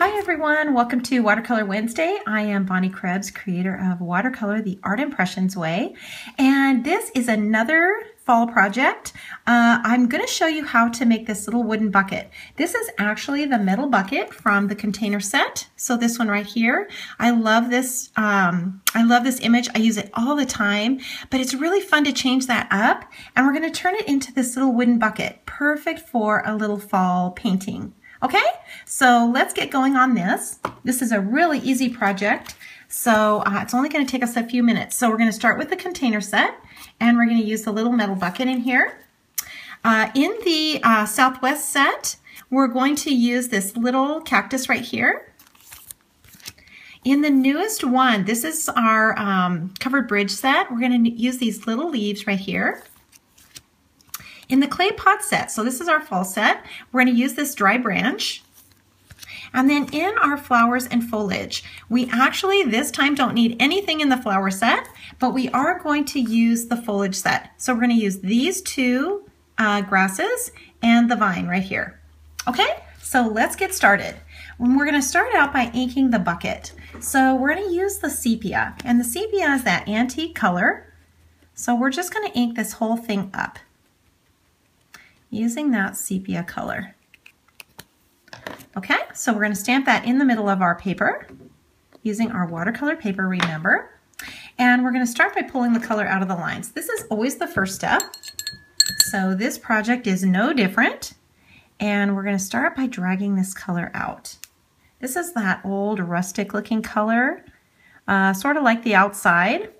Hi everyone, welcome to Watercolor Wednesday. I am Bonnie Krebs, creator of Watercolor, the Art Impressions Way. And this is another fall project. I'm going to show you how to make this little wooden bucket. This is actually the metal bucket from the container set. So this one right here. I love this image. I use it all the time, but it's really fun to change that up. And we're going to turn it into this little wooden bucket, perfect for a little fall painting. Okay, so let's get going on this. This is a really easy project, so it's only going to take us a few minutes. So we're going to start with the container set, and we're going to use the little metal bucket in here. In the Southwest set, we're going to use this little cactus right here. In the newest one, this is our covered bridge set, we're going to use these little leaves right here. In the clay pot set, so this is our fall set, we're going to use this dry branch. And then in our flowers and foliage, we actually this time don't need anything in the flower set, but we are going to use the foliage set. So we're going to use these two grasses and the vine right here. Okay, so let's get started. We're going to start out by inking the bucket. So we're going to use the sepia, and the sepia is that antique color. So we're just going to ink this whole thing up using that sepia color. Okay, so we're going to stamp that in the middle of our paper using our watercolor paper, remember. And we're going to start by pulling the color out of the lines. This is always the first step. So this project is no different. And we're going to start by dragging this color out. This is that old rustic looking color, sort of like the outside.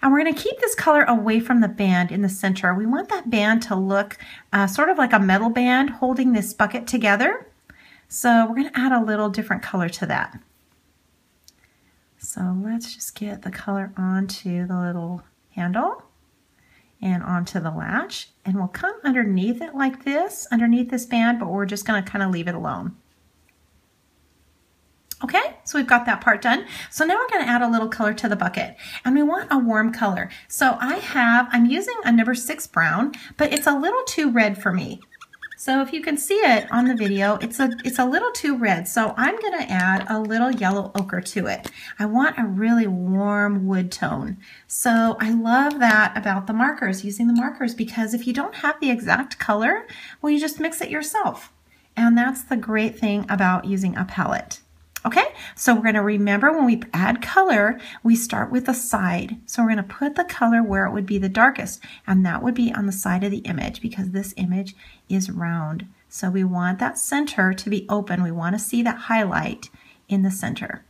And we're going to keep this color away from the band in the center. We want that band to look sort of like a metal band holding this bucket together. So we're going to add a little different color to that. So let's just get the color onto the little handle and onto the latch. And we'll come underneath it like this, underneath this band, but we're just going to kind of leave it alone. Okay, so we've got that part done. So now we're going to add a little color to the bucket, and we want a warm color. So I'm using a number 6 brown, but it's a little too red for me. So if you can see it on the video, it's a little too red. So I'm going to add a little yellow ochre to it. I want a really warm wood tone. So I love that about the markers, using the markers, because if you don't have the exact color, well, you just mix it yourself. And that's the great thing about using a palette. Okay, so we're going to remember when we add color, we start with the side. So we're going to put the color where it would be the darkest, and that would be on the side of the image because this image is round. So we want that center to be open. We want to see that highlight in the center.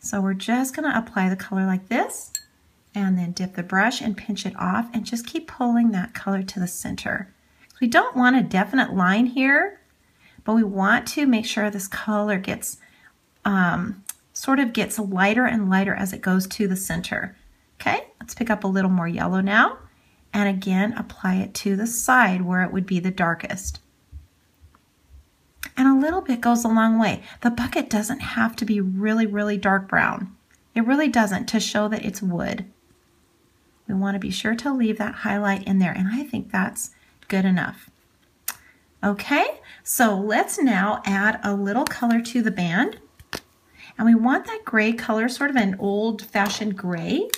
So we're just going to apply the color like this, and then dip the brush and pinch it off, and just keep pulling that color to the center. We don't want a definite line here, but we want to make sure this color gets sort of gets lighter and lighter as it goes to the center. Okay, let's pick up a little more yellow now, and again apply it to the side where it would be the darkest. And a little bit goes a long way. The bucket doesn't have to be really, really dark brown. It really doesn't, to show that it's wood. We want to be sure to leave that highlight in there, and I think that's good enough. Okay, so let's now add a little color to the band. And we want that gray color, sort of an old-fashioned gray,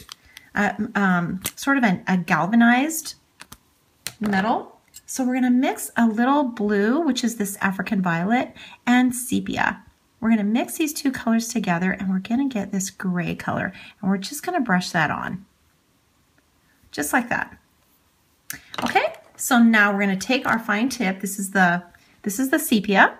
sort of a galvanized metal. So we're going to mix a little blue, which is this African violet, and sepia. We're going to mix these two colors together, and we're going to get this gray color. And we're just going to brush that on, just like that. Okay, so now we're going to take our fine tip. This is the sepia.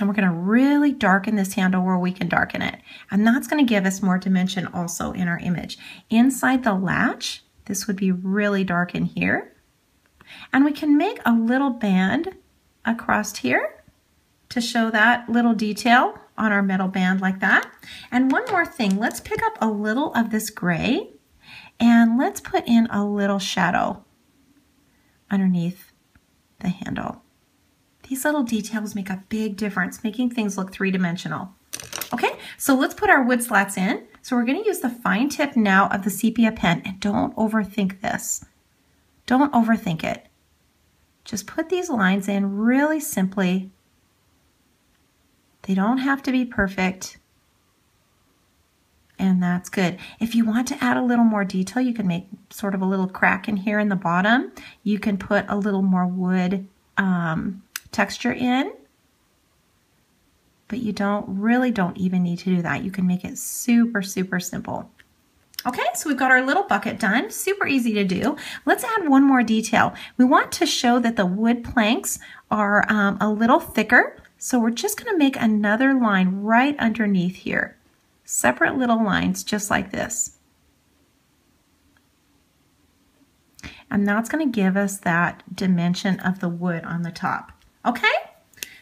And we're going to really darken this handle where we can darken it. And that's going to give us more dimension also in our image. Inside the latch, this would be really dark in here. And we can make a little band across here to show that little detail on our metal band like that. And one more thing, let's pick up a little of this gray and let's put in a little shadow underneath the handle. These little details make a big difference, making things look three-dimensional. Okay, so let's put our wood slats in. So we're going to use the fine tip now of the sepia pen, and don't overthink this. Don't overthink it. Just put these lines in really simply They don't have to be perfect. And that's good. If you want to add a little more detail, you can make sort of a little crack in here in the bottom. You can put a little more wood texture in, but you really don't even need to do that. You can make it super, super simple. Okay, so we've got our little bucket done. Super easy to do. Let's add one more detail. We want to show that the wood planks are a little thicker. So we're just going to make another line right underneath here. Separate little lines just like this. And that's going to give us that dimension of the wood on the top. Okay,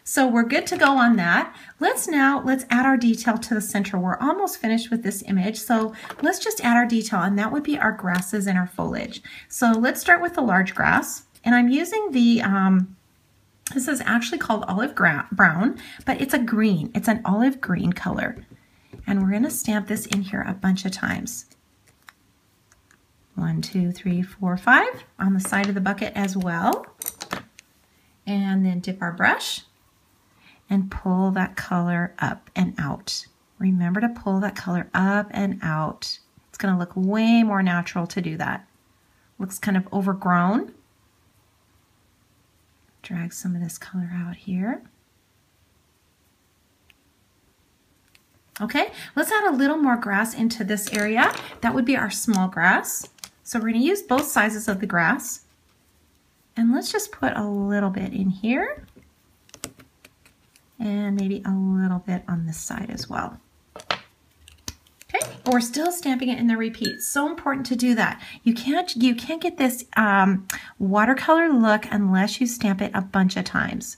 so we're good to go on that. Let's add our detail to the center. We're almost finished with this image, so let's just add our detail, and that would be our grasses and our foliage. So let's start with the large grass, and I'm using the this is actually called olive brown, but it's a green. It's an olive green color. And we're going to stamp this in here a bunch of times. 1, 2, 3, 4, 5 on the side of the bucket as well. And then dip our brush and pull that color up and out. Remember to pull that color up and out. It's going to look way more natural to do that. Looks kind of overgrown. Drag some of this color out here. Okay, let's add a little more grass into this area. That would be our small grass. So we're going to use both sizes of the grass. And let's just put a little bit in here. And maybe a little bit on this side as well. Okay, but we're still stamping it in the repeat. So important to do that. You can't get this watercolor look unless you stamp it a bunch of times.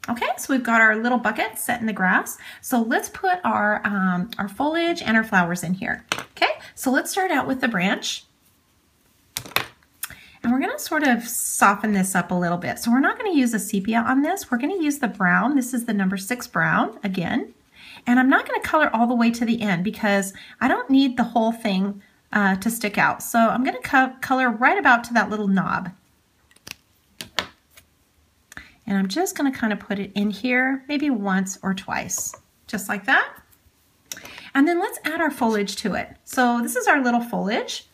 Okay, so we've got our little bucket set in the grass. So let's put our foliage and our flowers in here. Okay, so let's start out with the branch. And we're going to sort of soften this up a little bit. So we're not going to use a sepia on this. We're going to use the brown. This is the number 6 brown again. And I'm not going to color all the way to the end because I don't need the whole thing to stick out. So I'm going to color right about to that little knob. And I'm just going to kind of put it in here maybe once or twice, just like that. And then let's add our foliage to it. So this is our little foliage.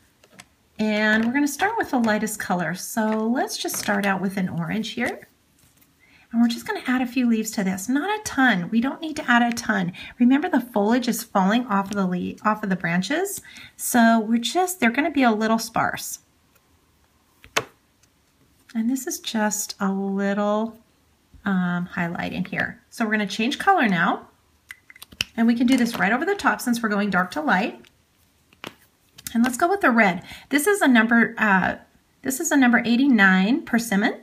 And we're going to start with the lightest color. So let's just start out with an orange here. And we're just going to add a few leaves to this. Not a ton. We don't need to add a ton. Remember, the foliage is falling off of the branches. So they're going to be a little sparse. And this is just a little highlight in here. So we're going to change color now. And we can do this right over the top since we're going dark to light. And let's go with the red. This is a number 89 persimmon,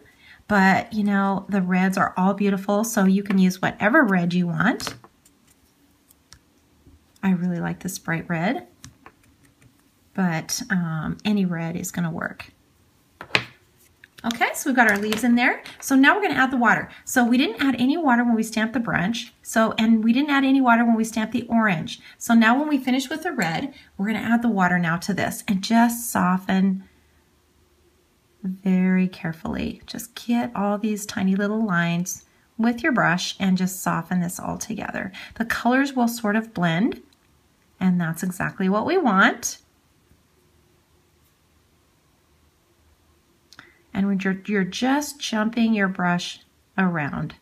but you know, the reds are all beautiful, so you can use whatever red you want. I really like this bright red, but any red is going to work. Okay, so we've got our leaves in there. So now we're going to add the water. So we didn't add any water when we stamped the branch. And we didn't add any water when we stamped the orange. So now when we finish with the red, we're going to add the water now to this and just soften very carefully. Just get all these tiny little lines with your brush and just soften this all together. The colors will sort of blend, and that's exactly what we want. And when you're just jumping your brush around,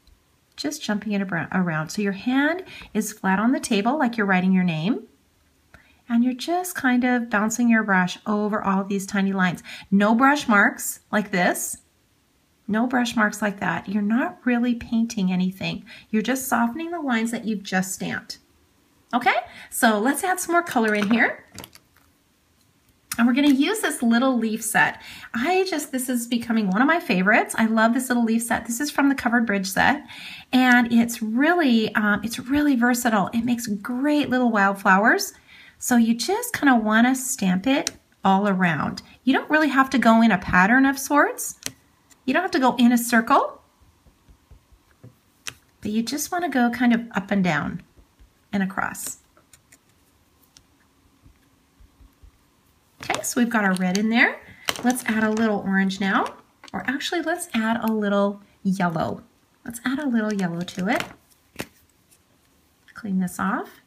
just jumping it around. So your hand is flat on the table like you're writing your name. And you're just kind of bouncing your brush over all these tiny lines. No brush marks like this. No brush marks like that. You're not really painting anything. You're just softening the lines that you've just stamped. Okay, so let's add some more color in here. And we're going to use this little leaf set. This is becoming one of my favorites. I love this little leaf set. This is from the Covered Bridge set. And it's really versatile. It makes great little wildflowers. So you just kind of want to stamp it all around. You don't really have to go in a pattern of sorts. You don't have to go in a circle. But you just want to go kind of up and down and across. Okay, so we've got our red in there. Let's add a little orange now. Or actually, let's add a little yellow. Let's add a little yellow to it. Clean this off.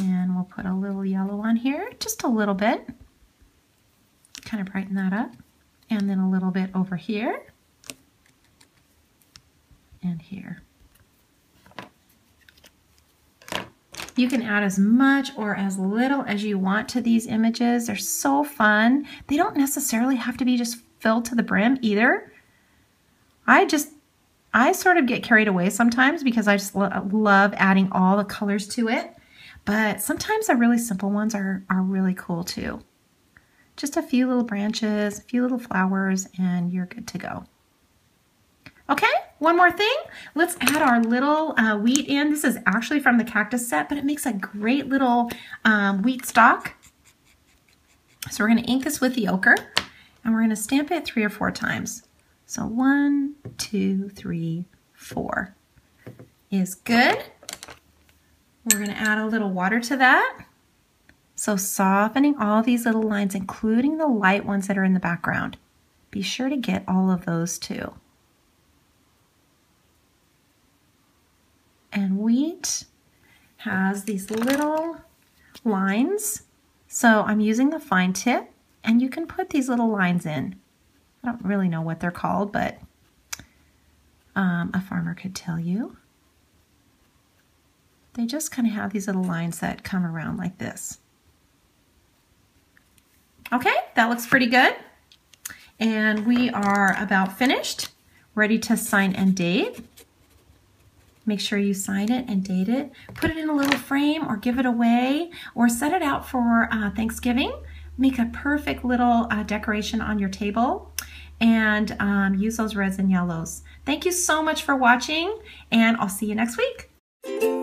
And we'll put a little yellow on here, just a little bit. Kind of brighten that up. And then a little bit over here and here. You can add as much or as little as you want to these images. They're so fun. They don't necessarily have to be just filled to the brim either. I sort of get carried away sometimes because I just love adding all the colors to it. But sometimes the really simple ones are really cool too. Just a few little branches, a few little flowers, and you're good to go. Okay, one more thing. Let's add our little wheat in. This is actually from the cactus set, but it makes a great little wheat stalk. So we're going to ink this with the ochre, and we're going to stamp it 3 or 4 times. So 1, 2, 3, 4 is good. We're going to add a little water to that. So softening all these little lines, including the light ones that are in the background. Be sure to get all of those too. And wheat has these little lines. So I'm using the fine tip, and you can put these little lines in. I don't really know what they're called, but a farmer could tell you. They just kind of have these little lines that come around like this. Okay, that looks pretty good. And we are about finished, ready to sign and date. Make sure you sign it and date it. Put it in a little frame or give it away or set it out for Thanksgiving. Make a perfect little decoration on your table and use those reds and yellows. Thank you so much for watching, and I'll see you next week.